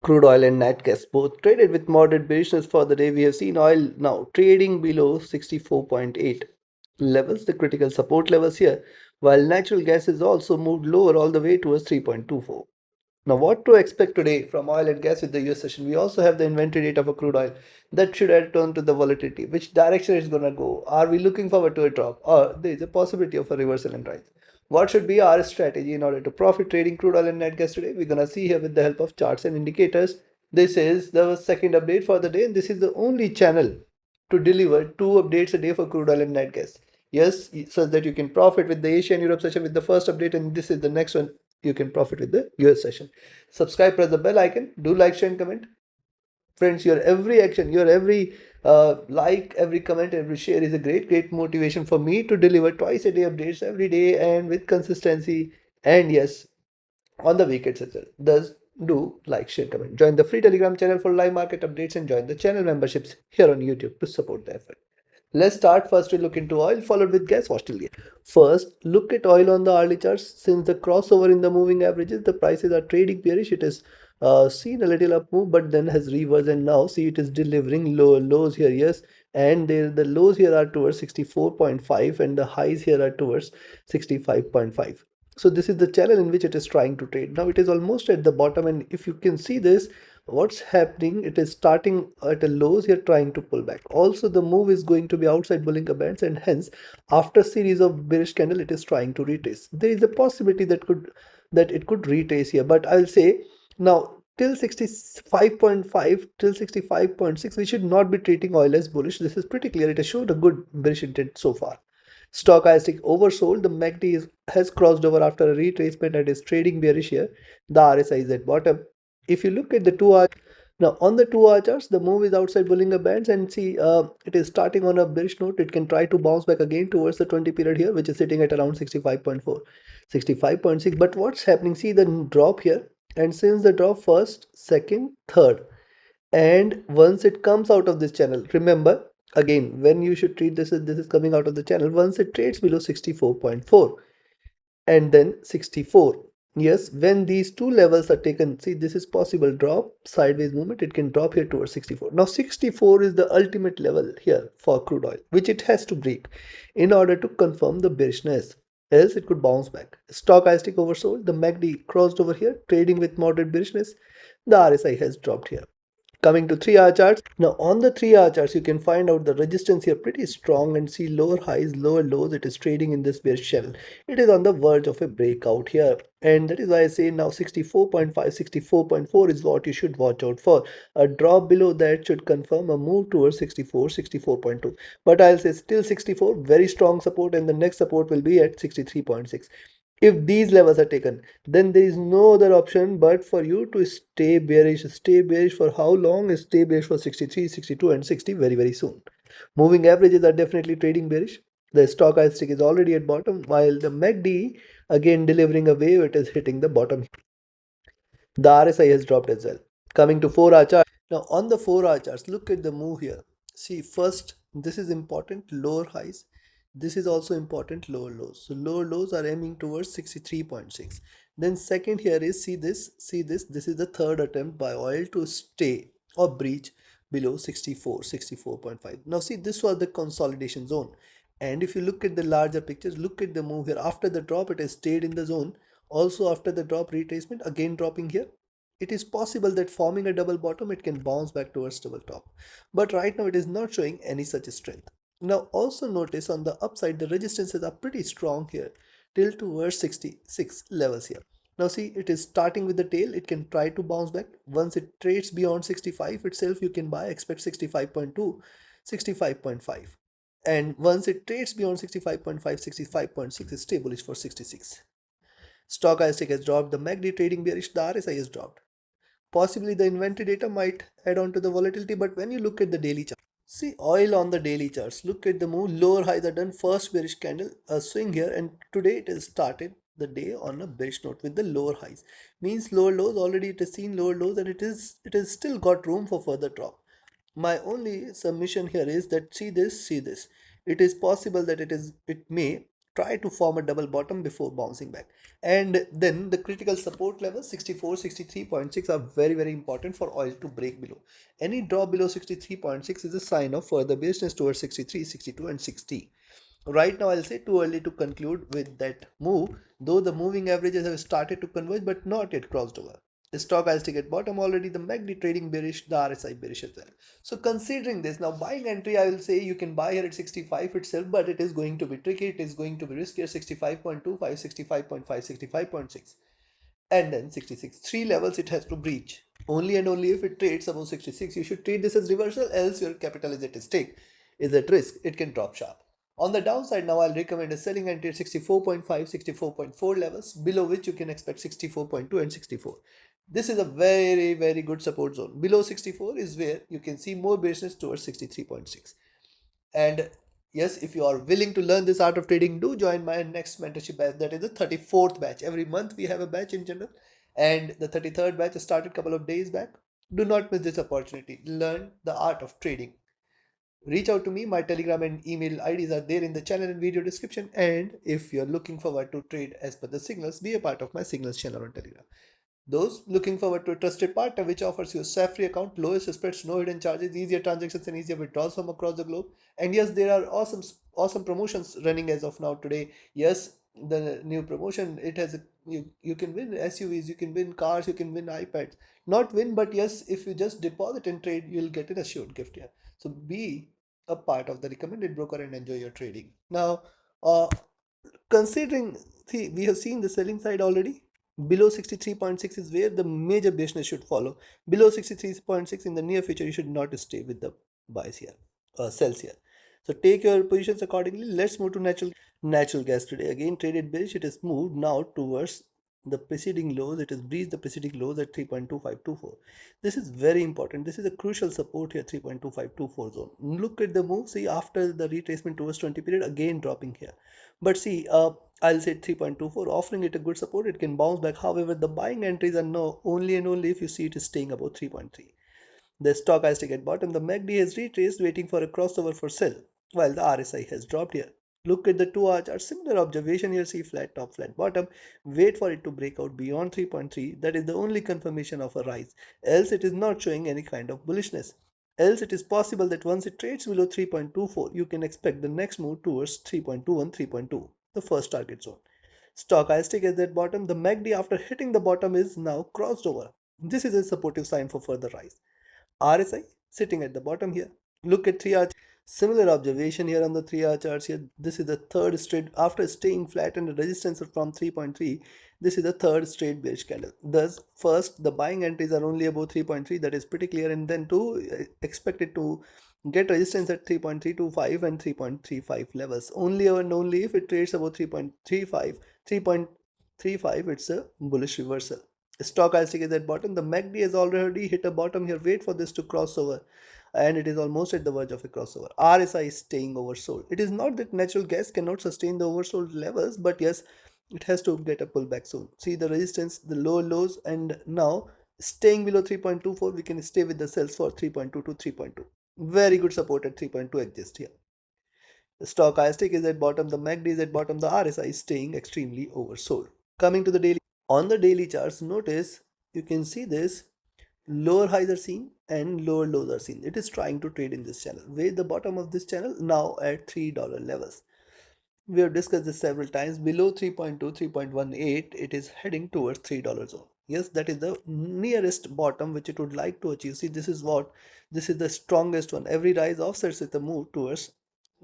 Crude oil and nat gas both traded with moderate bearishness for the day. We have seen oil now trading below 64.8 levels, the critical support levels here, while natural gas has also moved lower all the way towards 3.24. Now, what to expect today from oil and gas with the US session? We also have the inventory data for crude oil that should add turn to the volatility. Which direction it's going to go? Are we looking forward to a drop, or there is a possibility of a reversal and rise? What should be our strategy in order to profit trading crude oil and net gas today? We're going to see here with the help of charts and indicators. This is the second update for the day, and this is the only channel to deliver two updates a day for crude oil and net gas. Yes, so that you can profit with the Asia and Europe session with the first update, and this is the next one. You can profit with the US session. Subscribe, press the bell icon, do like, share, and comment. Friends, your every action, your every like, every comment, every share is a great motivation for me to deliver twice a day updates every day and with consistency. And yes, on the weekends as well. Thus, do like, share, comment. Join the free Telegram channel for live market updates and join the channel memberships here on YouTube to support the effort. Let's start first to look into oil, followed with gas. Watch till the end. First, look at oil on the hourly charts. Since the crossover in the moving averages, the prices are trading bearish. It has seen a little up move, but then has reversed, and now see it is delivering lows here. Yes, and the lows here are towards 64.5, and the highs here are towards 65.5. So this is the channel in which it is trying to trade. Now it is almost at the bottom, and if you can see this, what's happening, it is starting at a lows here trying to pull back. Also the move is going to be outside Bollinger Bands, and hence after series of bearish candle it is trying to retrace. There is a possibility that it could retrace here, but I'll say now till 65.5 till 65.6 we should not be treating oil as bullish. This is pretty clear. It has showed a good bearish intent so far. Stochastic oversold. The MACD has crossed over after a retracement and is trading bearish here. The RSI is at bottom. If you look at the 2 hour, now on the 2 hour charts, the move is outside Bollinger Bands, and see it is starting on a bearish note. It can try to bounce back again towards the 20 period here, which is sitting at around 65.4, 65.6. But what's happening? See the drop here, and since the drop first, second, third, and once it comes out of this channel, remember again when you should treat this is coming out of the channel. Once it trades below 64.4 and then 64, yes, when these two levels are taken, see this is possible drop, sideways movement, it can drop here towards 64. Now 64 is the ultimate level here for crude oil, which it has to break in order to confirm the bearishness, else it could bounce back. Stochastic oversold. The MACD crossed over here trading with moderate bearishness. The RSI has dropped here. Coming to 3 hour charts. Now on the 3 hour charts, you can find out the resistance here pretty strong, and see lower highs, lower lows. It is trading in this bearish channel. It is on the verge of a breakout here, and that is why I say now 64.5, 64.4 is what you should watch out for. A drop below that should confirm a move towards 64, 64.2. But I'll say still 64, very strong support, and the next support will be at 63.6. If these levels are taken, then there is no other option but for you to stay bearish. Stay bearish for how long? Stay bearish for 63, 62, and 60 very soon. Moving averages are definitely trading bearish. The stochastic is already at bottom, while the MACD again delivering a wave, it is hitting the bottom. The RSI has dropped as well. Coming to 4-hour chart. Now on the 4-hour charts, look at the move here. See, first, this is important, lower highs. This is also important, lower lows. So lower lows are aiming towards 63.6. Then second here is, see this, this is the third attempt by oil to stay or breach below 64, 64.5. Now see, this was the consolidation zone. And if you look at the larger pictures, look at the move here. After the drop, it has stayed in the zone. Also after the drop retracement, again dropping here. It is possible that forming a double bottom, it can bounce back towards double top. But right now it is not showing any such strength. Now also notice on the upside, the resistances are pretty strong here till towards 66 levels here. Now see, it is starting with the tail. It can try to bounce back. Once it trades beyond 65 itself, you can buy, expect 65.2, 65.5. And once it trades beyond 65.5, 65.6 is stable is for 66. Stochastic has dropped, the MACD trading bearish, the RSI has dropped. Possibly the inventory data might add on to the volatility, but when you look at the daily chart, see oil on the daily charts, look at the move, lower highs are done, first bearish candle, a swing here, and today it has started the day on a bearish note with the lower highs. Means lower lows, already it has seen lower lows, and it has still got room for further drop. My only submission here is that see this, it is possible that it may try to form a double bottom before bouncing back. And then the critical support levels 64, 63.6 are very, very important for oil to break below. Any drop below 63.6 is a sign of further bearishness towards 63, 62, and 60. Right now, I'll say too early to conclude with that move, though the moving averages have started to converge but not yet crossed over. The stock has stick at bottom already, the MACD trading bearish, the RSI bearish as well. So considering this, now buying entry, I will say you can buy here at 65 itself, but it is going to be tricky, it is going to be riskier, 65.25, 65.5, 65.6, and then 66. Three levels it has to breach. Only and only if it trades above 66, you should treat this as reversal, else your capital is at stake, is at risk, it can drop sharp. On the downside, now I'll recommend a selling entry at 64.5, 64.4 levels, below which you can expect 64.2 and 64. This is a very, very good support zone. Below 64 is where you can see more bearishness towards 63.6. And yes, if you are willing to learn this art of trading, do join my next mentorship batch. That is the 34th batch. Every month we have a batch in general, and the 33rd batch started a couple of days back. Do not miss this opportunity. Learn the art of trading. Reach out to me. My Telegram and email IDs are there in the channel and video description. And if you're looking forward to trade as per the signals, be a part of my signals channel on Telegram. Those looking forward to a trusted partner which offers you a SAF-free account, lowest spreads, no hidden charges, easier transactions, and easier withdrawals from across the globe. And yes, there are awesome promotions running as of now today. Yes, the new promotion, it has you can win SUVs, you can win cars, you can win iPads. Not win, but yes, if you just deposit and trade, you'll get an assured gift here. So be a part of the recommended broker and enjoy your trading. Now, considering, see, we have seen the selling side already. Below 63.6 is where the major business should follow. Below 63.6 in the near future, you should not stay with the buys here, sells here. So take your positions accordingly. Let's move to natural gas today. Again, traded bearish. It has moved now towards the preceding lows. It has breached the preceding lows at 3.2524. This is very important. This is a crucial support here, 3.2524 zone. Look at the move. See, after the retracement towards 20 period, again dropping here. But see, I'll say 3.24, offering it a good support. It can bounce back. However, the buying entries are no only and only if you see it is staying above 3.3. The stochastic at bottom, the MACD has retraced, waiting for a crossover for sell, while the RSI has dropped here. Look at the 2-hour chart. Similar observation here. See flat top, flat bottom. Wait for it to break out beyond 3.3. That is the only confirmation of a rise. Else it is not showing any kind of bullishness. Else it is possible that once it trades below 3.24, you can expect the next move towards 3.21, 3.2, the first target zone. Stochastic is at bottom. The MACD after hitting the bottom is now crossed over. This is a supportive sign for further rise. RSI sitting at the bottom here. Look at 3-hour. Similar observation here on the 3-hour charts here. This is the third straight after staying flat and the resistance from 3.3. This is the third straight bearish candle. Thus, first the buying entries are only above 3.3. That is pretty clear. And then two expected to get resistance at 3.325 and 3.35 levels. Only and only if it trades above 3.35, 3.35, it's a bullish reversal. Stochastic is at bottom. The MACD has already hit a bottom here. Wait for this to cross over, and it is almost at the verge of a crossover. RSI is staying oversold. It is not that natural gas cannot sustain the oversold levels, but yes, it has to get a pullback soon. See the resistance, the lower lows, and now staying below 3.24, we can stay with the sells for 3.2 to 3.2. Very good support at 3.2 exists here. The stochastic is at bottom, the MACD is at bottom, the RSI is staying extremely oversold. Coming to the daily. On the daily charts, notice you can see this lower highs are seen and lower lows are seen. It is trying to trade in this channel. Wait the bottom of this channel now at $3 levels. We have discussed this several times. Below 3.2, 3.18, it is heading towards $3 zone. Yes, that is the nearest bottom which it would like to achieve. See, this is the strongest one. Every rise offsets with a move towards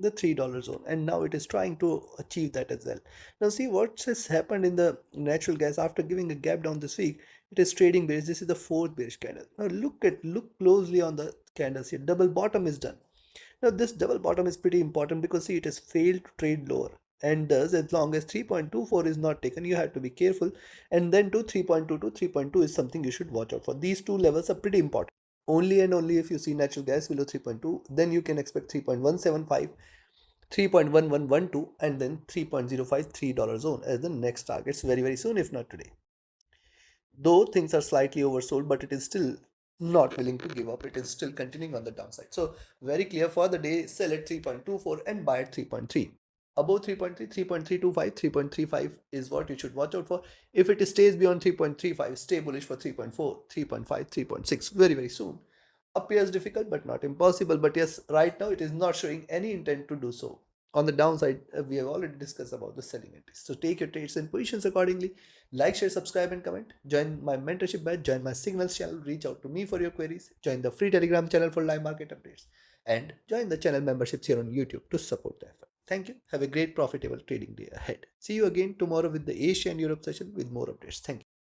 the $3 zone, and now it is trying to achieve that as well. Now see what has happened in the natural gas after giving a gap down this week. It is trading bearish. This is the fourth bearish candle. Now look closely on the candles here. Double bottom is done. Now this double bottom is pretty important because see it has failed to trade lower, and thus as long as 3.24 is not taken, you have to be careful. And then to 3.2 to 3.2 is something you should watch out for. These two levels are pretty important. Only and only if you see natural gas below 3.2, then you can expect 3.175, 3.1112, and then 3.05 $3 zone as the next targets very, very soon, if not today. Though things are slightly oversold, but it is still not willing to give up. It is still continuing on the downside. So very clear for the day, sell at 3.24 and buy at 3.3. above 3.3, 3.325, 3.35 is what you should watch out for. If it stays beyond 3.35, stay bullish for 3.4, 3.5, 3.6 very, very soon. Appears difficult but not impossible. But yes, right now it is not showing any intent to do so. On the downside, we have already discussed about the selling entries. So take your trades and positions accordingly. Like, share, subscribe, and comment. Join my mentorship batch, join my signals channel, reach out to me for your queries, join the free Telegram channel for live market updates, and join the channel memberships here on YouTube to support the effort. Thank you. Have a great profitable trading day ahead. See you again tomorrow with the Asia and Europe session with more updates. Thank you.